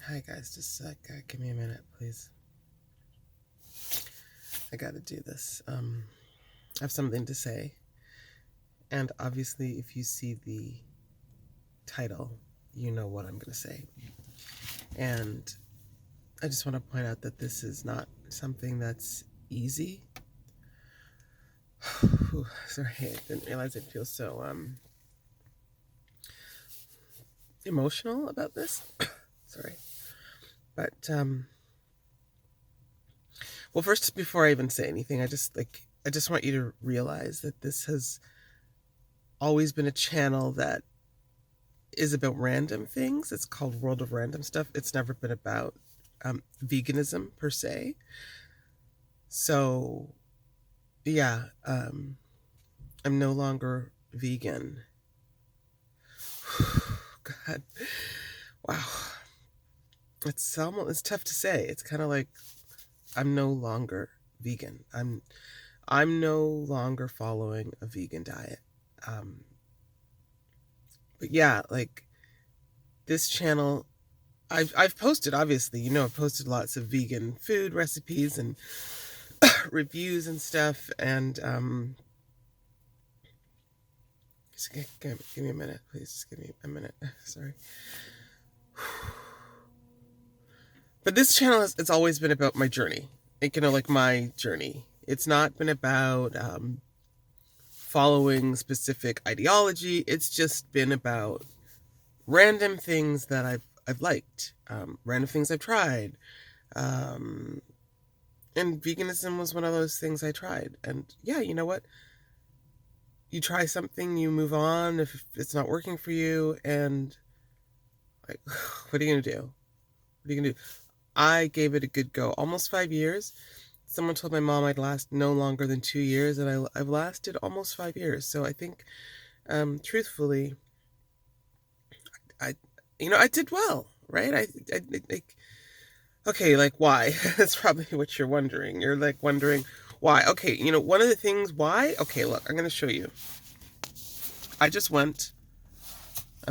Hi guys, just a sec. Give me a minute, please. I gotta do this. I have something to say. And obviously, if you see the title, you know what I'm gonna say. And I just want to point out that this is not something that's easy. Sorry, I didn't realize I'd feel so emotional about this. Sorry. But well, first, before I even say anything, I just want you to realize that this has always been a channel that is about random things. It's called World of Random Stuff. It's never been about veganism per se. So yeah, I'm no longer vegan. God, wow, it's tough to say. It's kind of like I'm no longer vegan. I'm no longer following a vegan diet. But yeah, like this channel, I've posted, obviously, I've posted lots of vegan food recipes and reviews and stuff, and just give me a minute, please. Just give me a minute. Sorry. But this channel it's always been about my journey. Like my journey. It's not been about following specific ideology. It's just been about random things that I've liked, random things I've tried, and veganism was one of those things I tried. And yeah, you know what? You try something, you move on if it's not working for you, and like, what are you gonna do? What are you gonna do? I gave it a good go. Almost 5 years. Someone told my mom I'd last no longer than 2 years, and I've lasted almost 5 years. So I think, truthfully, I did well, right? Okay, like why? That's probably what you're wondering. You're like wondering why. Okay, one of the things why. Okay, look, I'm gonna show you. I'm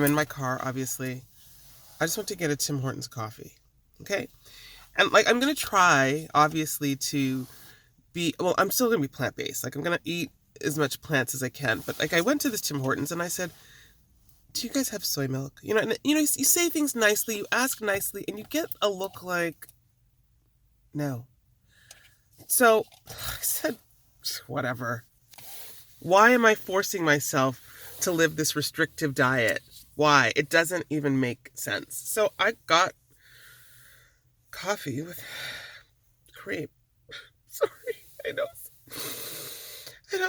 in my car, obviously. I just went to get a Tim Hortons coffee. Okay, and like I'm gonna try, obviously, to be, well, I'm still gonna be plant-based. Like I'm gonna eat as much plants as I can. But like I went to this Tim Hortons and I said, do you guys have soy milk? And you say things nicely, you ask nicely, and you get a look like no. So I said, whatever. Why am I forcing myself to live this restrictive diet? Why? It doesn't even make sense. So I got coffee with cream. Sorry, I know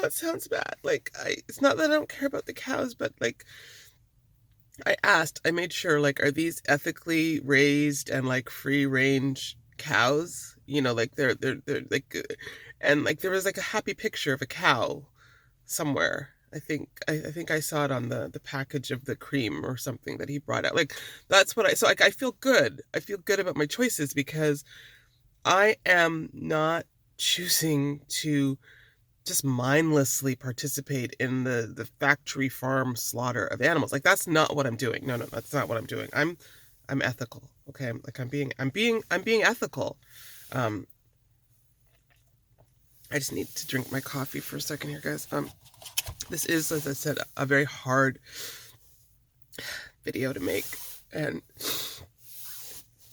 it sounds bad. Like it's not that I don't care about the cows, but like I made sure, like, are these ethically raised and like free range cows? Like they're like, and like there was like a happy picture of a cow somewhere. I think I saw it on the package of the cream or something that he brought out. Like that's what so like I feel good. I feel good about my choices because I am not choosing to just mindlessly participate in the factory farm slaughter of animals. Like that's not what I'm doing. No, that's not what I'm doing. I'm ethical. Okay, I'm being ethical. Um, I just need to drink my coffee for a second here, guys. This is, as I said, a very hard video to make, and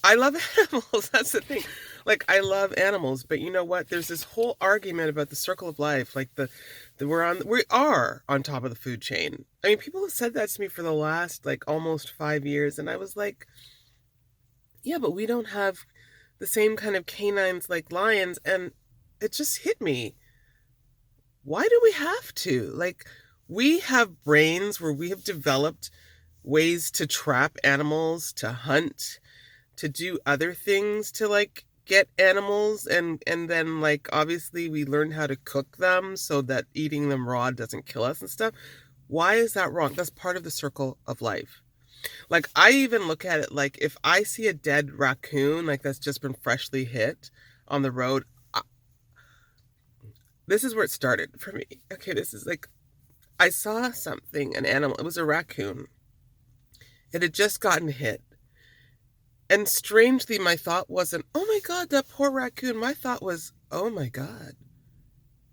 I love animals. That's the thing. Like I love animals, but you know what? There's this whole argument about the circle of life, like we are on top of the food chain. I mean, people have said that to me for the last like almost 5 years, and I was like, yeah, but we don't have the same kind of canines like lions, and it just hit me. Why do we have to? Like, we have brains where we have developed ways to trap animals, to hunt, to do other things to like get animals, and then like obviously we learn how to cook them so that eating them raw doesn't kill us and stuff. Why is that wrong? That's part of the circle of life. Like I even look at it like if I see a dead raccoon like that's just been freshly hit on the road, this is where it started for me. Okay, this is like I saw something, an animal, it was a raccoon. It had just gotten hit, And strangely, my thought wasn't, oh my God, that poor raccoon. My thought was, oh my God,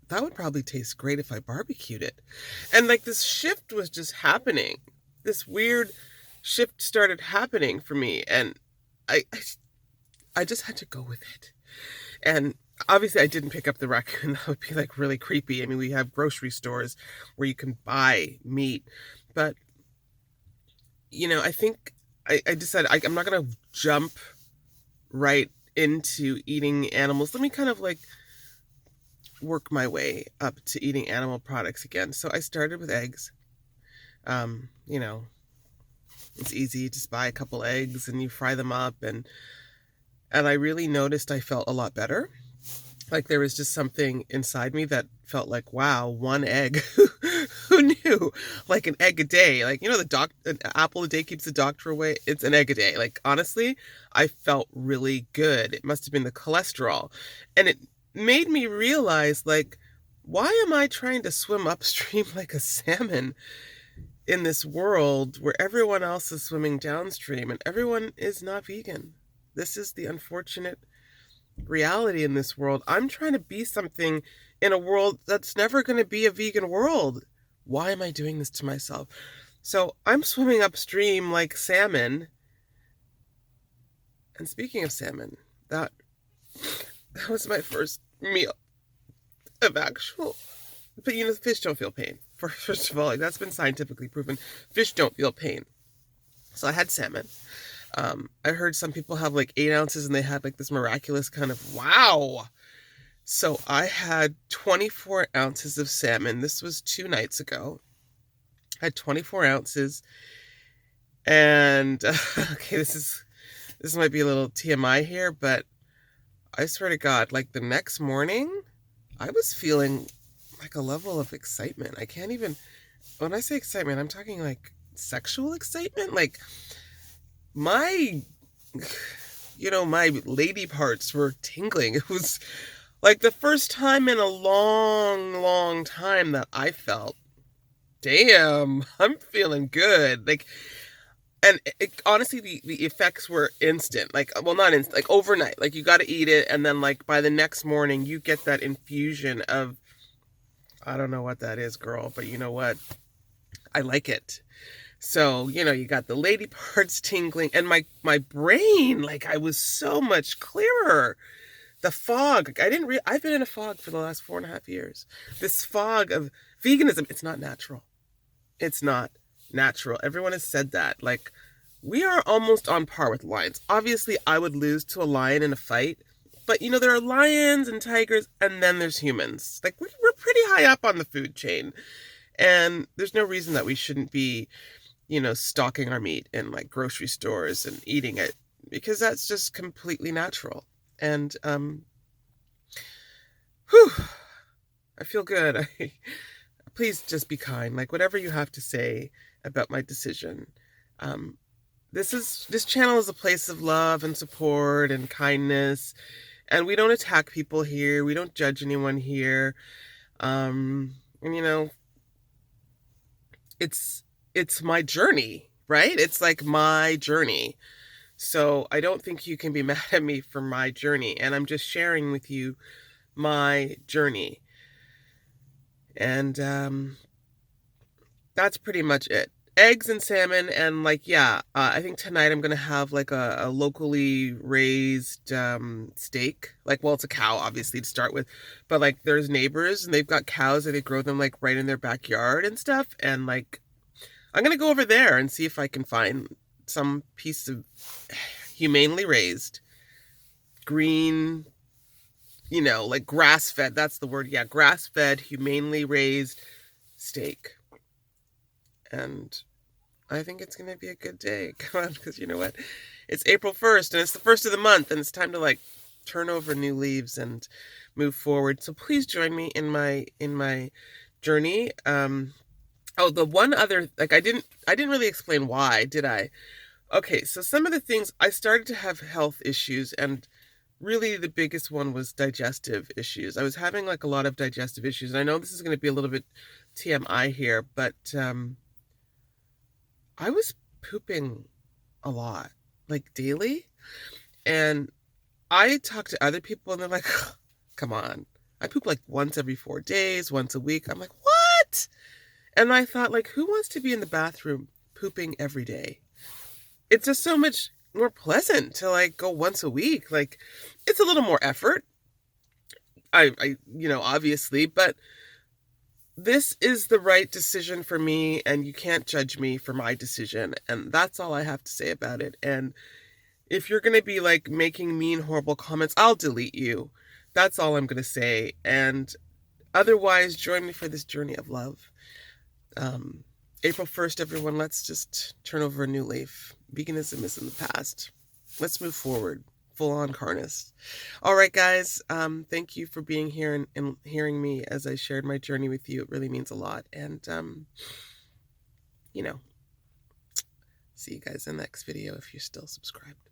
that would probably taste great if I barbecued it. And like this shift was just happening. This weird shift started happening for me. And I, I, I just had to go with it. And obviously, I didn't pick up the raccoon. That would be like really creepy. I mean, we have grocery stores where you can buy meat. But, I think I decided I'm not going to jump right into eating animals. Let me kind of like work my way up to eating animal products again. So I started with eggs. Um, you know, it's easy. Just buy a couple eggs and you fry them up, and I really noticed I felt a lot better. Like there was just something inside me that felt like, wow, one egg. Who knew? Like an egg a day. Like, an apple a day keeps the doctor away. It's an egg a day. Like, honestly, I felt really good. It must have been the cholesterol. And it made me realize, like, why am I trying to swim upstream like a salmon in this world where everyone else is swimming downstream and everyone is not vegan? This is the unfortunate reality in this world. I'm trying to be something in a world that's never going to be a vegan world. Why am I doing this to myself? So I'm swimming upstream like salmon. And speaking of salmon, that was my first meal of actual. But fish don't feel pain. First of all, like, that's been scientifically proven. Fish don't feel pain. So I had salmon. I heard some people have like 8 ounces and they had like this miraculous kind of wow. So I had 24 ounces of salmon. This was 2 nights ago. I had 24 ounces. And okay, this might be a little TMI here, but I swear to God, like the next morning, I was feeling like a level of excitement. I can't even, when I say excitement, I'm talking like sexual excitement. Like my lady parts were tingling. It was like the first time in a long, long time that I felt, damn, I'm feeling good. Like, and honestly, the effects were instant. Like, well, not instant, like overnight. Like, you got to eat it, and then like by the next morning, you get that infusion of, I don't know what that is, girl, but you know what? I like it. So, you got the lady parts tingling, and my brain, like, I was so much clearer. The fog, like, I've been in a fog for the last 4.5 years. This fog of veganism, it's not natural. It's not natural. Everyone has said that. Like, we are almost on par with lions. Obviously, I would lose to a lion in a fight, but there are lions and tigers, and then there's humans. Like, we're pretty high up on the food chain, and there's no reason that we shouldn't be stocking our meat in like grocery stores and eating it, because that's just completely natural. And whew, I feel good. Please just be kind. Like, whatever you have to say about my decision. This channel is a place of love and support and kindness, and we don't attack people here. We don't judge anyone here. And it's my journey, right? It's like my journey. So I don't think you can be mad at me for my journey. And I'm just sharing with you my journey. And that's pretty much it. Eggs and salmon, and like, yeah, I think tonight I'm going to have like a locally raised steak. Like, well, it's a cow, obviously, to start with. But like, there's neighbors and they've got cows and they grow them like right in their backyard and stuff. And like, I'm going to go over there and see if I can find some piece of humanely raised, green, like grass-fed, that's the word, yeah, grass-fed, humanely raised steak. And I think it's going to be a good day. Come on, because you know what? It's April 1st, and it's the first of the month, and it's time to, like, turn over new leaves and move forward. So please join me in my journey. Oh, the one other, like, I didn't really explain why, did I? Okay, so some of the things, I started to have health issues, and really the biggest one was digestive issues. I was having like a lot of digestive issues, and I know this is going to be a little bit TMI here, but I was pooping a lot, like daily. And I talk to other people and they're like, come on. I poop like once every 4 days, once a week. I'm like, what? And I thought, like, who wants to be in the bathroom pooping every day? It's just so much more pleasant to like go once a week. Like, it's a little more effort. Obviously, but this is the right decision for me, and you can't judge me for my decision. And that's all I have to say about it. And if you're going to be like making mean, horrible comments, I'll delete you. That's all I'm going to say. And otherwise, join me for this journey of love. April 1st, everyone, let's just turn over a new leaf. Veganism is in the past. Let's move forward. Full on carnist. All right, guys. Thank you for being here and hearing me as I shared my journey with you. It really means a lot. And, see you guys in the next video if you're still subscribed.